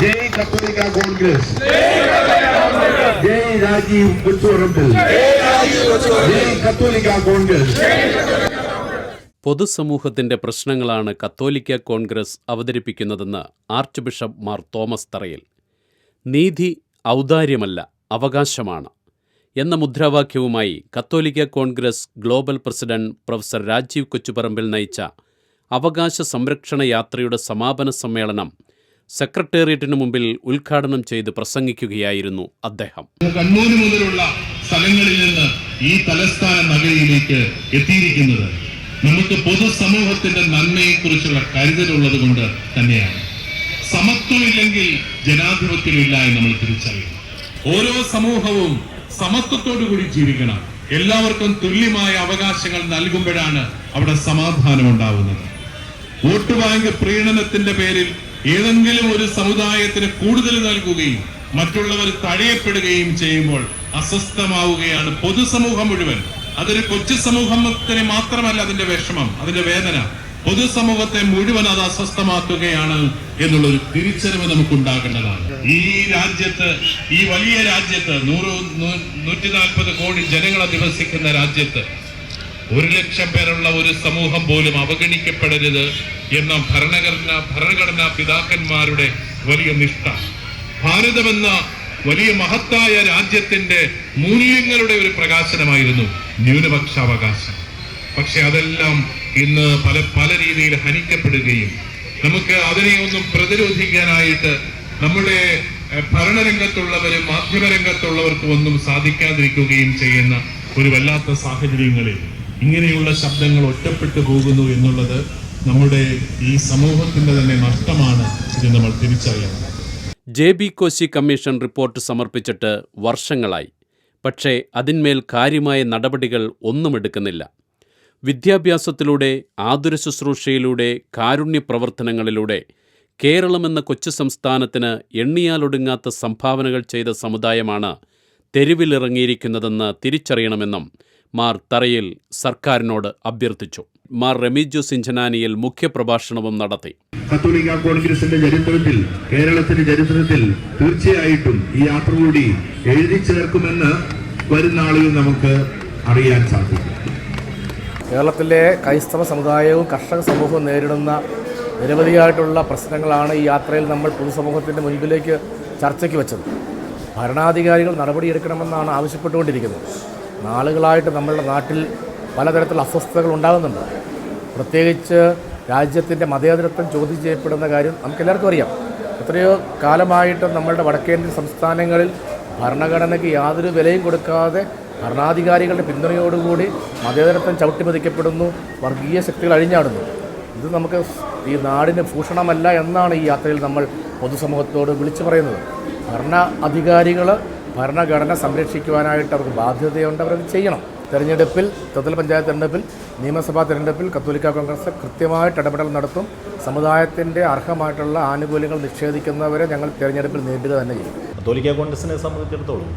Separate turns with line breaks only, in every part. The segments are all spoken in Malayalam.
ജയ് കത്തോലിക്ക കോൺഗ്രസ്, ജയ് രാജീവ് കൊച്ചുപറമ്പിൽ, ജയ് കത്തോലിക്ക കോൺഗ്രസ്.
പൊതുസമൂഹത്തിന്റെ പ്രശ്നങ്ങളാണ് കത്തോലിക്ക കോൺഗ്രസ് അവതരിപ്പിക്കുന്നതെന്ന് ആർച്ച് ബിഷപ്പ് മാർ തോമസ് തറയിൽ. നീതി ഔദാര്യമല്ല, അവകാശമാണ് എന്ന മുദ്രാവാക്യവുമായി കത്തോലിക്ക Congress global president professor Rajeev Kochuparambil നയിച്ച അവകാശ സംരക്ഷണ യാത്രയുടെ സമാപന സമ്മേളനം സെക്രട്ടേറിയറ്റിനു മുമ്പിൽ ഉദ്ഘാടനം ചെയ്ത് പ്രസംഗിക്കുകയായിരുന്നു അദ്ദേഹം.
കണ്ണൂർ മുതലുള്ള സ്ഥലങ്ങളിൽ നിന്ന് ഈ തലസ്ഥാന നഗരിയിലേക്ക് എത്തിയിരിക്കുന്നത് നമുക്ക് പൊതുസമൂഹത്തിന്റെ നന്മയെക്കുറിച്ചുള്ള കരുതലുള്ളത് കൊണ്ട് തന്നെയാണ്. സമത്വമില്ലെങ്കിൽ ജനാധിപത്യമില്ല എന്ന് നമ്മൾ തിരിച്ചറിയുന്നു. ഓരോ സമൂഹവും സമത്വത്തോടുകൂടി ജീവിക്കണം. എല്ലാവർക്കും തുല്യമായ അവകാശങ്ങൾ നൽകുമ്പോഴാണ് അവിടെ സമാധാനം ഉണ്ടാവുന്നത്. വോട്ട് ബാങ്ക് പ്രീണനത്തിന്റെ പേരിൽ ഏതെങ്കിലും ഒരു സമുദായത്തിന് കൂടുതൽ നൽകുകയും മറ്റുള്ളവർ തഴയപ്പെടുകയും ചെയ്യുമ്പോൾ അസ്വസ്ഥമാവുകയാണ് പൊതുസമൂഹം മുഴുവൻ. അതൊരു കൊച്ചു സമൂഹത്തിന് മാത്രമല്ല അതിന്റെ വിഷമം, അതിന്റെ വേദന, പൊതുസമൂഹത്തെ മുഴുവൻ അത് അസ്വസ്ഥമാക്കുകയാണ് എന്നുള്ളൊരു തിരിച്ചറിവ് നമുക്കുണ്ടാകേണ്ടതാണ്. ഈ രാജ്യത്ത്, ഈ വലിയ രാജ്യത്ത്, 140 കോടി ജനങ്ങൾ അധിവസിക്കുന്ന രാജ്യത്ത് 1,00,000 പേരുള്ള ഒരു സമൂഹം പോലും അവഗണിക്കപ്പെടരുത് എന്ന ഭരണഘടനാ പിതാക്കന്മാരുടെ വലിയ നിഷ്ഠ, ഭാരതമെന്ന വലിയ മഹത്തായ രാജ്യത്തിന്റെ മൂല്യങ്ങളുടെ ഒരു പ്രകാശനമായിരുന്നു ന്യൂനപക്ഷാവകാശം. പക്ഷെ അതെല്ലാം ഇന്ന് പല രീതിയിൽ ഹനിക്കപ്പെടുകയും നമുക്ക് അതിനെയൊന്നും പ്രതിരോധിക്കാനായിട്ട് നമ്മുടെ ഭരണരംഗത്തുള്ളവരും മാധ്യമരംഗത്തുള്ളവർക്കും ഒന്നും സാധിക്കാതിരിക്കുകയും ചെയ്യുന്ന ഒരു വല്ലാത്ത സാഹചര്യങ്ങളിൽ ഇങ്ങനെയുള്ള ശബ്ദങ്ങൾ ഒറ്റപ്പെട്ടു പോകുന്നു എന്നുള്ളത് നമ്മുടെ ഈ സമൂഹത്തിന്റെ തന്നെ നഷ്ടമാണ്. ഇത് നമ്മൾ തിരിച്ചറിയണം.
JB കോശി കമ്മീഷൻ റിപ്പോർട്ട് സമർപ്പിച്ചിട്ട് വർഷങ്ങളായി. പക്ഷേ അതിന്മേൽ കാര്യമായ നടപടികൾ ഒന്നും എടുക്കുന്നില്ല. വിദ്യാഭ്യാസത്തിലൂടെ, ആതുര ശുശ്രൂഷയിലൂടെ, കാരുണ്യ പ്രവർത്തനങ്ങളിലൂടെ കേരളമെന്ന കൊച്ചു സംസ്ഥാനത്തിന് എണ്ണിയാലൊടുങ്ങാത്ത സംഭാവനകൾ ചെയ്ത സമുദായമാണ് തെരുവിലിറങ്ങിയിരിക്കുന്നതെന്ന് തിരിച്ചറിയണമെന്നും മാർ തറയിൽ സർക്കാരിനോട് അഭ്യർത്ഥിച്ചു. മാർ റെമീജിയോസ് ഇഞ്ചനാനിയിൽ മുഖ്യപ്രഭാഷണവും നടത്തി.
കത്തോലിക്ക കോൺഗ്രസിന്റെ ചരിത്രത്തിൽ, കേരളത്തിന്റെ ചരിത്രത്തിൽ തീർച്ചയായിട്ടും ഈ യാത്ര കൂടി എഴുതി ചേർക്കുമെന്ന് വരുന്ന ആളുകൾ നമുക്ക് അറിയാൻ സാധിക്കും.
കേരളത്തിലെ ക്രൈസ്തവ സമുദായവും കർഷക സമൂഹവും നേരിടുന്ന നിരവധിയായിട്ടുള്ള പ്രശ്നങ്ങളാണ് ഈ യാത്രയിൽ നമ്മൾ പൊതുസമൂഹത്തിൻ്റെ മുൻപിലേക്ക് ചർച്ചയ്ക്ക് വെച്ചത്. ഭരണാധികാരികൾ നടപടിയെടുക്കണമെന്നാണ് ആവശ്യപ്പെട്ടുകൊണ്ടിരിക്കുന്നത്. നാളുകളായിട്ട് നമ്മളുടെ നാട്ടിൽ പലതരത്തിലുള്ള അസ്വസ്ഥതകൾ ഉണ്ടാകുന്നുണ്ട്. പ്രത്യേകിച്ച് രാജ്യത്തിൻ്റെ മതേതരത്വം ചോദ്യം ചെയ്യപ്പെടുന്ന കാര്യം നമുക്കെല്ലാവർക്കും അറിയാം. എത്രയോ കാലമായിട്ട് നമ്മളുടെ വടക്കേന്ത്യൻ സംസ്ഥാനങ്ങളിൽ ഭരണഘടനയ്ക്ക് യാതൊരു വിലയും കൊടുക്കാതെ ഭരണാധികാരികളുടെ പിന്തുണയോടുകൂടി മതേതരത്വം ചവിട്ടിമതിക്കപ്പെടുന്നു, വർഗീയ ശക്തികൾ അഴിഞ്ഞാടുന്നു. ഇത് നമുക്ക് ഈ നാടിന് ഭൂഷണമല്ല എന്നാണ് ഈ യാത്രയിൽ നമ്മൾ പൊതുസമൂഹത്തോട് വിളിച്ചു പറയുന്നത്. ഭരണ അധികാരികൾ ഭരണഘടന സംരക്ഷിക്കുവാനായിട്ട് അവർക്ക് ബാധ്യതയുണ്ട്, അവരത് ചെയ്യണം. തെരഞ്ഞെടുപ്പിൽ, ത്രിതല പഞ്ചായത്ത് തെരഞ്ഞെടുപ്പിൽ, നിയമസഭാ തെരഞ്ഞെടുപ്പിൽ കത്തോലിക്ക കോൺഗ്രസ് കൃത്യമായിട്ട് ഇടപെടൽ നടത്തും. സമുദായത്തിൻ്റെ അർഹമായിട്ടുള്ള ആനുകൂല്യങ്ങൾ നിഷേധിക്കുന്നവരെ ഞങ്ങൾ തെരഞ്ഞെടുപ്പിൽ നേരിടുക തന്നെ ചെയ്യും.
കത്തോലിക്ക കോൺഗ്രസിനെ സംബന്ധിച്ചിടത്തോളം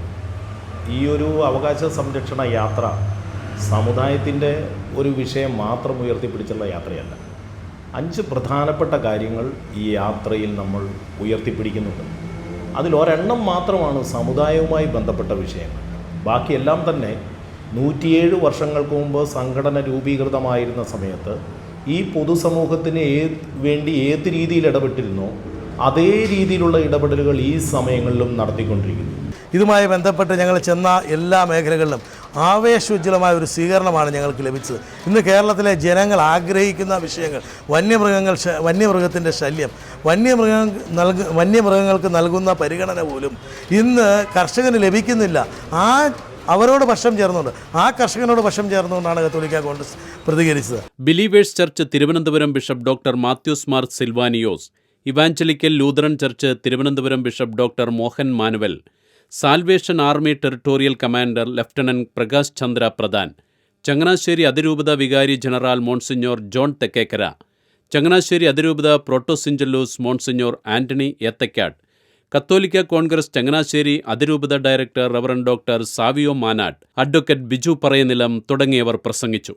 ഈ ഒരു അവകാശ സംരക്ഷണ യാത്ര സമുദായത്തിൻ്റെ ഒരു വിഷയം മാത്രം ഉയർത്തിപ്പിടിച്ചുള്ള യാത്രയല്ല. 5 പ്രധാനപ്പെട്ട കാര്യങ്ങൾ ഈ യാത്രയിൽ നമ്മൾ ഉയർത്തിപ്പിടിക്കുന്നുണ്ട്. അതിലൊരെണ്ണം മാത്രമാണ് സമുദായവുമായി ബന്ധപ്പെട്ട വിഷയങ്ങൾ. ബാക്കിയെല്ലാം തന്നെ 107 വർഷങ്ങൾക്ക് മുമ്പ് സംഘടന രൂപീകൃതമായിരുന്ന സമയത്ത് ഈ പൊതുസമൂഹത്തിന് വേണ്ടി ഏത് രീതിയിൽ ഇടപെട്ടിരുന്നോ അതേ രീതിയിലുള്ള ഇടപെടലുകൾ ഈ സമയങ്ങളിലും നടത്തിക്കൊണ്ടിരിക്കുന്നു.
ഇതുമായി ബന്ധപ്പെട്ട് ഞങ്ങൾ ചെന്ന എല്ലാ മേഖലകളിലും ആവേശോജ്വലമായ ഒരു സ്വീകരണമാണ് ഞങ്ങൾക്ക് ലഭിച്ചത്. ഇന്ന് കേരളത്തിലെ ജനങ്ങൾ ആഗ്രഹിക്കുന്ന വിഷയങ്ങൾ, വന്യമൃഗത്തിൻ്റെ ശല്യം, വന്യമൃഗങ്ങൾക്ക് നൽകുന്ന പരിഗണന പോലും ഇന്ന് കർഷകന് ലഭിക്കുന്നില്ല. അവരോട് പക്ഷം ചേർന്നുകൊണ്ട്, ആ കർഷകനോട് പക്ഷം ചേർന്നുകൊണ്ടാണ് കത്തോലിക്ക കോൺഗ്രസ് പ്രതികരിച്ചത്.
Believers church Thiruvananthapuram bishop doctor Mathews Mar Silvanios, evangelical Lutheran church Thiruvananthapuram bishop doctor Mohan Manuel, salvation army territorial commander lieutenant Prakash Chandra Pradhan, Changanassery അതിരൂപത വികാരി ജനറൽ മോൺസിഞ്ഞോർ ജോൺ തെക്കേക്കര, ചങ്ങനാശ്ശേരി അതിരൂപത പ്രോട്ടോസിഞ്ചലൂസ് മോൺസിഞ്ഞോർ ആന്റണി ഏത്തക്കാട്, കത്തോലിക്ക കോൺഗ്രസ് ചങ്ങനാശ്ശേരി അതിരൂപത director reverend doctor Savio Manatt, advocate Biju Parayanilam തുടങ്ങിയവർ പ്രസംഗിച്ചു.